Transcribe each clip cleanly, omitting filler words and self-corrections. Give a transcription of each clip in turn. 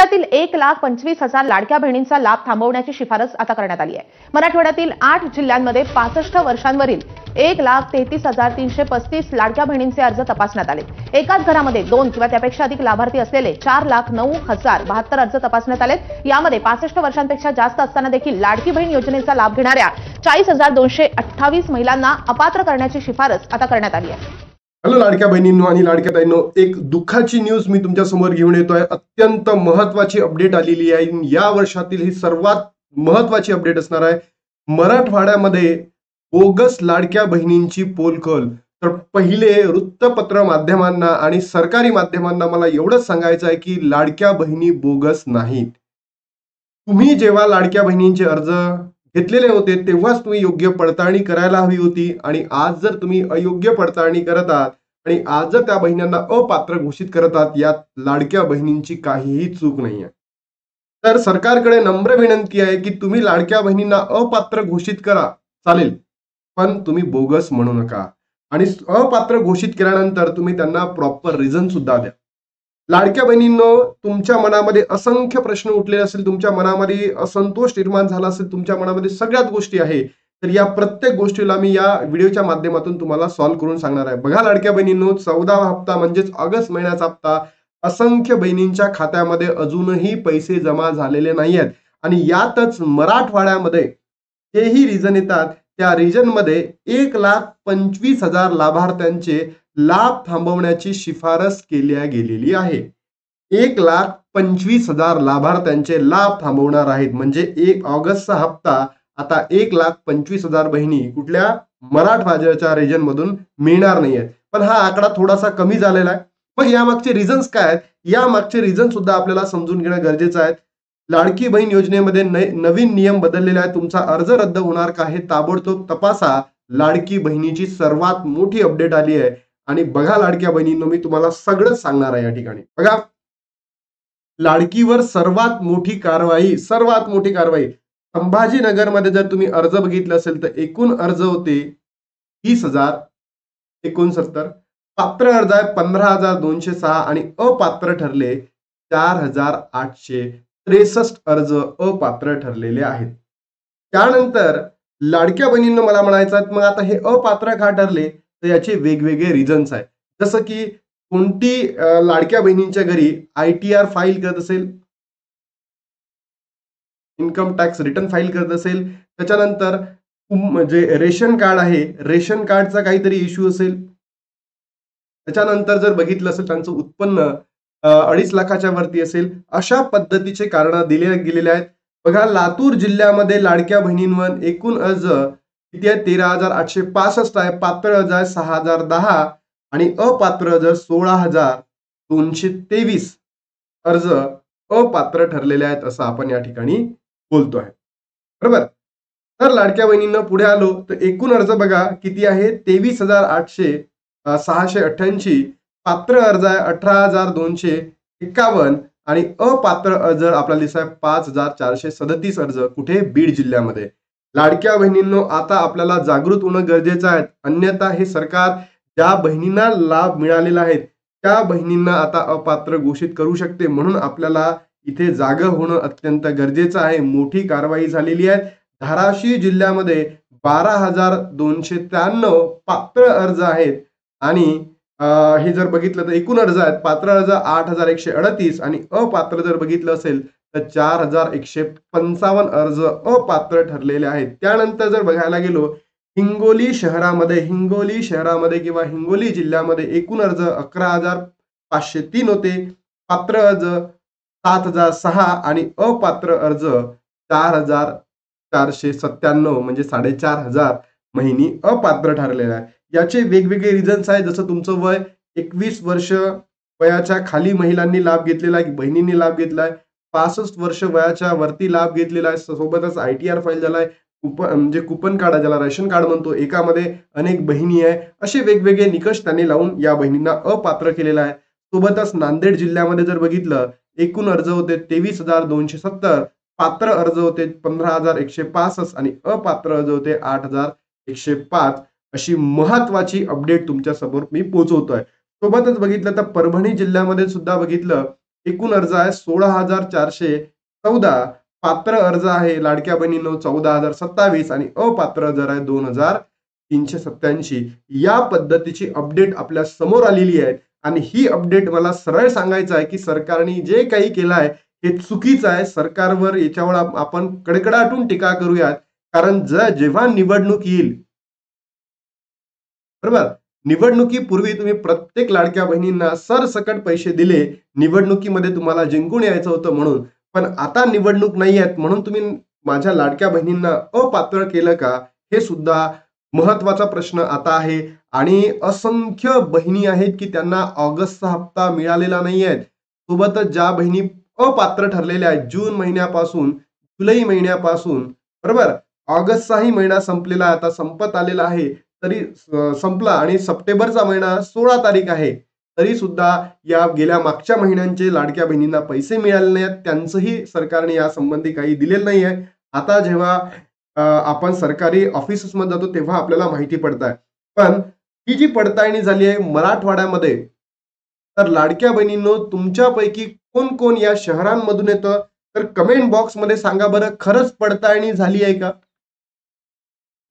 राज्यातील 1,25,000 लाडक्या बहिणींचा लाभ थांबवण्याची शिफारस आता करण्यात आली आहे। मराठवाड्यातील 8 जिल्ह्यांमध्ये 65 वर्षांवरील 1,33,335 लाडक्या बहिणींचे अर्ज तपासण्यात आले। एकाच घरामध्ये 2 किंवा त्यापेक्षा अधिक लाभार्थी असलेले 4,09,072 अर्ज तपासण्यात आले। यामध्ये 65 वर्षांपेक्षा जास्त असताना देखील लाडकी बहीण योजनेचा लाभ घेणाऱ्या 40,228 महिलांना अपात्र करण्याची शिफारस आता करण्यात आली आहे। हॅलो लाडक्या बहिणींनो आणि लाडक्या ताईंनो, एक दुःखाची न्यूज मी तुमच्या समोर घेऊन येतोय। अत्यंत महत्त्वाची अपडेट आलेली आहे। या वर्षातील ही सर्वात महत्त्वाची अपडेट असणार आहे। मराठवाड्यामध्ये बोगस लाडक्या बहिणींची पोलखोल। तर पहिले वृत्तपत्र माध्यमांना आणि सरकारी माध्यमांना मला एवढंच सांगायचं आहे की लाडक्या बहिणी बोगस नाहीत। तुम्ही जेव्हा लाडक्या बहिणींचे अर्ज घेतलेले होते तेव्हाच तुम्ही योग्य पडताळणी करायला हवी होती, आणि आज जर तुम्ही अयोग्य पडताळणी करत आहात आणि आज जर त्या बहिणींना अपात्र घोषित करत आहात, यात लाडक्या बहिणींची काहीही चूक नाहीये। तर सरकारकडे नम्र विनंती आहे की तुम्ही लाडक्या बहिणींना अपात्र घोषित करा, चालेल, पण तुम्ही बोगस म्हणू नका। आणि अपात्र घोषित केल्यानंतर तुम्ही त्यांना प्रॉपर रिझन सुद्धा द्या। लाडक्या बहिणींनो, तुमच्या मनामध्ये असंख्य प्रश्न उठलेले असेल, तुमच्या मनामध्ये असंतोष निर्माण झाला असेल, तुमच्या मनामध्ये सगळ्याच गोष्टी आहे, तर या प्रत्येक गोष्टीला मी या व्हिडिओच्या माध्यमातून तुम्हाला सॉल्व्ह करून सांगणार आहे। बघा लाडक्या बहिणींनो, 14वा हप्ता म्हणजेच ऑगस्ट महिन्याचा हप्ता असंख्य बहिणींच्या खात्यामध्ये अजूनही पैसे जमा झालेले नाहीयेत, आणि यातच मराठवाड्यामध्ये जेही रिजन येतात त्या रिजन मध्ये 1,25,000 लाभार्थ्यांचे लाभ थांबवण्याची शिफारस केली गेलेली आहे। 1,25,000 लाभार्थ्यांचे लाभ थांबवणार आहेत, म्हणजे 1 ऑगस्टचा हप्ता आता 1,25,000 बहिणी कुठल्या मराठवाड्याच्या रिजन मधून मिळणार नाहीयेत। पण हा आकडा थोडासा कमी झालेला आहे। मग यामागचे रिझन्स काय आहेत? यामागचे रिझन सुद्धा आपल्याला समजून घेणं गरजेचं आहे। लाडकी बहीण योजनेमध्ये नवीन नियम बदललेले आहेत। तुमचा अर्ज रद्द होणार का हे ताबडतोब तपासा। लाडकी बहिणीची सर्वात मोठी अपडेट आली आहे, आणि बघा लाडक्या बहिणींनो, मी तुम्हाला सगळं सांगणार आहे या ठिकाणी। बघा, लाडकीवर सर्वात मोठी कारवाई संभाजीनगरमध्ये जर तुम्ही अर्ज बघितले असेल तर एकूण अर्ज होते 30,069, पात्र अर्ज आहे 15,206 आणि अपात्र ठरले 4,863 अर्ज अपात्र ठरलेले आहेत। त्यानंतर लाडक्या बहिणींनो, मला म्हणायचं आहे, मग आता हे अपात्र का ठरले, तर याचे वेगवेगळे रिझन्स आहेत। जसं की कोणती लाडक्या बहिणींच्या घरी ITR फाईल करत असेल, इन्कम टॅक्स रिटर्न फाईल करत असेल, त्याच्यानंतर जे रेशन कार्ड आहे, रेशन कार्डचा काहीतरी इश्यू असेल, त्याच्यानंतर जर बघितलं असेल त्यांचं उत्पन्न 2.5 लाखाच्या वरती असेल, अशा पद्धतीचे कारण दिले गेलेले आहेत। बघा, लातूर जिल्ह्यामध्ये लाडक्या बहिणींवर एकूण अर्ज किती आहे? 13,865 आहे। पात्र अर्ज आहे 6,010 आणि अपात्र अर्ज 16,223 अर्ज अपात्र ठरलेले आहेत, असं आपण या ठिकाणी बोलतो आहे, बरोबर। तर लाडक्या बहिणींना पुढे आलो तर एकूण अर्ज बघा किती आहे? 23,688। पात्र अर्ज आहे 18,251 आणि अपात्र अर्ज आपल्याला दिसत आहे 5,437 अर्ज कुठे? बीड जिल्ह्यामध्ये। लाडक्या बहिणींनो, आता आपल्याला जागृत होणं गरजेचं आहे, अन्यथा हे सरकार ज्या बहिणींना लाभ मिळालेला आहे त्या बहिणींना आता अपात्र घोषित करू शकते। म्हणून आपल्याला इथे जागं होणं अत्यंत गरजेचं आहे। मोठी कारवाई झालेली आहे। धाराशिव जिल्ह्यामध्ये 12,293 पात्र अर्ज आहेत, आणि हे जर बघितलं तर एकूण अर्ज आहेत, पात्र अर्ज 8,138 आणि अपात्र जर बघितलं असेल तर 4,155 अर्ज अपात्र ठरलेले आहेत। त्यानंतर जर बघायला गेलो हिंगोली शहरामध्ये किंवा हिंगोली जिल्ह्यामध्ये एकूण अर्ज 11,503 होते, पात्र अर्ज 7,006 आणि अपात्र अर्ज 4,497, म्हणजे 4,500 बहिणी अपात्र ठरलेल्या आहेत। याचे वेगवेगळे रिझन्स आहेत, जसं तुमचं वय 21 वर्ष वयाच्या खाली महिलांनी लाभ घेतलेला आहे, बहिणींनी लाभ घेतलाय, 65 वर्ष वयाच्या वरती लाभ घेतलेला आहे, सोबतच ITR फाईल झालाय, म्हणजे कुपन कार्ड ज्याला रेशन कार्ड म्हणतो, एकामध्ये अनेक बहिणी आहे, असे वेगवेगळे निकष त्यांनी लावून या बहिणींना अपात्र केलेला आहे। सोबतच नांदेड जिल्ह्यामध्ये जर बघितलं एकूण अर्ज होते 23,270, पात्र अर्ज होते 15,165 आणि अपात्र अर्ज होते 8,105। अशी महत्वाची अपडेट तुमच्या समोर मी पोहोचवतोय। सोबतच बघितलं तर परभणी जिल्ह्यामध्ये सुद्धा बघितलं एकूण अर्ज आहे 16,414. पात्र अर्ज आहे लाडक्या बहिणींनो 14,027 आणि अपात्र अर्ज आहे 2,387. या पद्धतीची अपडेट आपल्या समोर आलेली आहे आणि ही अपडेट मला सरळ सांगायचं आहे की सरकारने जे काही केलं आहे हे चुकीचं आहे. सरकारवर याच्यावर आपण कडकडाटून टीका करूयात, कारण जेव्हा निवडणूक येईल, बरोबर, निवडणुकीपूर्वी तुम्ही प्रत्येक लाडक्या बहिणींना सरसकट पैसे दिले, निवडणुकीमध्ये तुम्हाला जिंकून यायचं होतं म्हणून. पण आता निवडणूक नाही आहेत म्हणून तुम्ही माझ्या लाडक्या बहिणींना अपात्र केलं का, हे सुद्धा महत्वाचा प्रश्न आता आहे. आणि असंख्य बहिणी आहेत की त्यांना ऑगस्टचा हप्ता मिळालेला नाही आहे. सोबतच ज्या बहिणी अपात्र ठरलेल्या आहेत जून महिन्यापासून, जुलै महिन्यापासून, बरोबर, ऑगस्टचाही महिना संपलेला आता संपत आलेला आहे, तरी संपला आणि सप्टेंबरचा महिना 16 तारीख आहे, तरी सुद्धा या गेल्या मागच्या महिन्यांचे लाडक्या बहिणींना पैसे मिळाले नाहीत. त्यांचंही सरकारने या संबंधी काही दिलेलं नाही आहे. आता जेव्हा आपण सरकारी ऑफिसेसमध्ये जातो तेव्हा आपल्याला माहिती पडत आहे. पण ही जी पडताळणी झाली आहे मराठवाड्यामध्ये, तर लाडक्या बहिणींनो तुमच्यापैकी कोण कोण या शहरांमधून येतं, तर कमेंट बॉक्समध्ये सांगा बरं, खरंच पडताळणी झाली आहे का?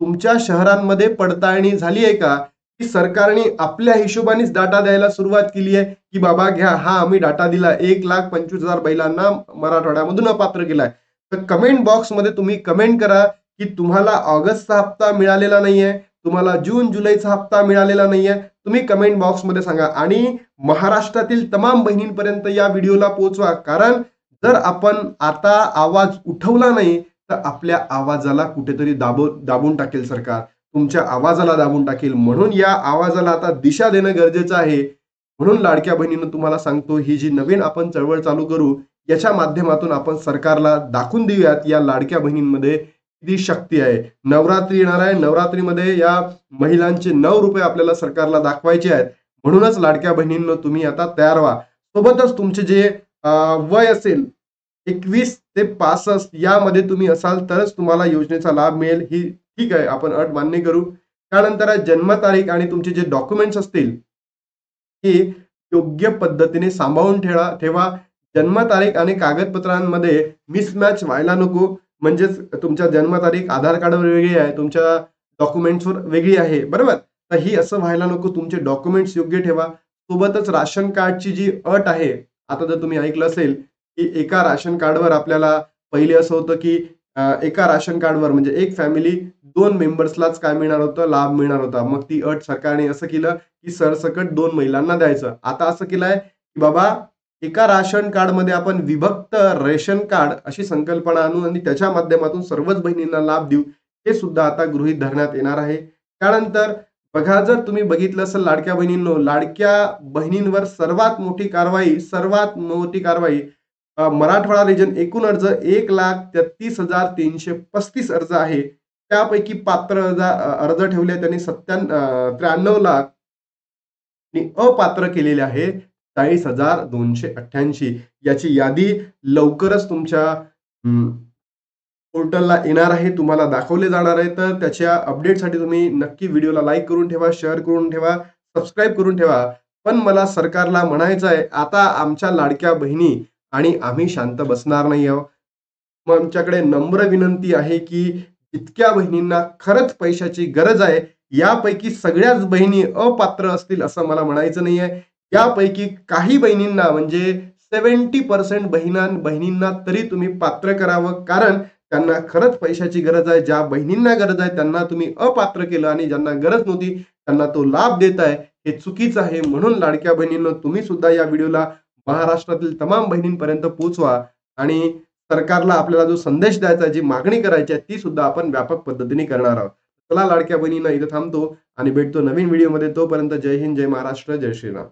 तुमच्या शहरांमध्ये पडताळणी झाली आहे का, की सरकारने आपल्या हिशोबानेच डाटा द्यायला सुरुवात केली आहे की बाबा घ्या, हा आम्ही डाटा दिला 1,25,000 महिलांना मराठवाड्यामधून अपात्र केलाय. तर कमेंट बॉक्समध्ये तुम्ही कमेंट करा की तुम्हाला ऑगस्टचा हप्ता मिळालेला नाहीये, तुम्हाला जून जुलैचा हप्ता मिळालेला नाहीये. तुम्ही कमेंट बॉक्समध्ये सांगा आणि महाराष्ट्रातील तमाम बहिणींपर्यंत या व्हिडिओला पोहोचवा, कारण जर आपण आता आवाज उठवला नाही तर आपल्या आवाजाला कुठेतरी दाबून टाकेल सरकार, तुमच्या आवाजाला दाबून टाकेल. म्हणून या आवाजाला आता दिशा देणं गरजेचं आहे. म्हणून लाडक्या बहिणींनो तुम्हाला सांगतो, ही जी नवीन आपण चळवळ चालू करू, याच्या माध्यमातून आपण सरकारला दाखवून देऊयात या लाडक्या बहिणींमध्ये किती शक्ती आहे. नवरात्री येणार आहे, नवरात्रीमध्ये या महिलांचे 9 रुपये आपल्याला सरकारला दाखवायचे आहेत. म्हणूनच लाडक्या बहिणींनो तुम्ही आता तयार व्हा. सोबतच तुमचे जे वय असेल 21 ते 65 यामध्ये तुम्ही असाल तरच तुम्हाला योजनेचा लाभ मिळेल, ही ठीक आहे, आपण अट मान्य करू. त्यानंतर जन्मतारीख आणि तुमचे जे डॉक्युमेंट्स असतील ही योग्य पद्धतीने सांभाळून ठेवा. जन्मतारीख आणि कागदपत्रांमध्ये मिसमॅच व्हायला नको. म्हणजेच तुमच्या जन्मतारीख आधार कार्डवर वेगळी आहे, तुमच्या डॉक्युमेंट्सवर वेगळी आहे, बरोबर. तर ही असं व्हायला नको. तुमचे डॉक्युमेंट्स योग्य ठेवा. सोबतच राशन कार्डची जी अट आहे, आता जर तुम्ही ऐकलं असेल की एका राशन कार्डवर आपल्याला पहिले असं होतं की एका राशन कार्डवर म्हणजे एक फॅमिली 2 मेंबर्सलाच काय मिळणार होतं, लाभ मिळणार होता. मग ती अट सरकारने असं केलं की सरसकट 2 महिलांना द्यायचं. आता असं केलंय की बाबा एका राशन कार्डमध्ये आपण विभक्त रेशन कार्ड अशी संकल्पना आणू आणि त्याच्या माध्यमातून सर्वच बहिणींना लाभ देऊ. हे सुद्धा आता गृहीत धरण्यात येणार आहे. त्यानंतर बघा, जर तुम्ही बघितलं असेल लाडक्या बहिणींनो, लाडक्या बहिणींवर सर्वात मोठी कारवाई मराठवाडा रिजन. एकूण अर्ज 1,33,335 अर्ज आहे. त्यापैकी पात्र अर्ज ठेवले त्यांनी 93 लाख आणि अपात्र केलेले आहे 40,288. याची यादी लवकरच तुमच्या पोर्टलला येणार आहे, तुम्हाला दाखवले जाणार आहे. तर त्याच्या अपडेटसाठी तुम्ही नक्की व्हिडिओला लाईक करून ठेवा, शेअर करून ठेवा, सबस्क्राईब करून ठेवा. पण मला सरकारला म्हणायचं आहे, आता आमच्या लाडक्या बहिणी आणि आम्ही शांत बसणार नाही आहोत. मग आमच्याकडे नम्र विनंती आहे की इतक्या बहिणींना खरंच पैशाची गरज आहे, यापैकी सगळ्याच बहिणी अपात्र असतील असं मला म्हणायचं नाहीये. यापैकी काही बहिणींना म्हणजे 70% बहिणींना तरी तुम्ही पात्र करावं, कारण त्यांना खरंच पैशाची गरज आहे. ज्या बहिणींना गरज आहे त्यांना तुम्ही अपात्र केलं आणि ज्यांना गरज नव्हती त्यांना तो लाभ देत आहे, हे चुकीचं आहे. म्हणून लाडक्या बहिणींनो तुम्ही सुद्धा या व्हिडिओला महाराष्ट्रातील तमाम बहिणींपर्यंत पोहोचवा आणि सरकारला आपल्याला जो संदेश द्यायचा, जी मागणी करायची आहे ती सुद्धा आपण व्यापक पद्धतीने करणार आहोत. चला लाडक्या बहिणींना इथं थांबतो आणि भेटतो नवीन व्हिडिओमध्ये. तोपर्यंत जय हिंद, जय महाराष्ट्र, जय श्रीराम.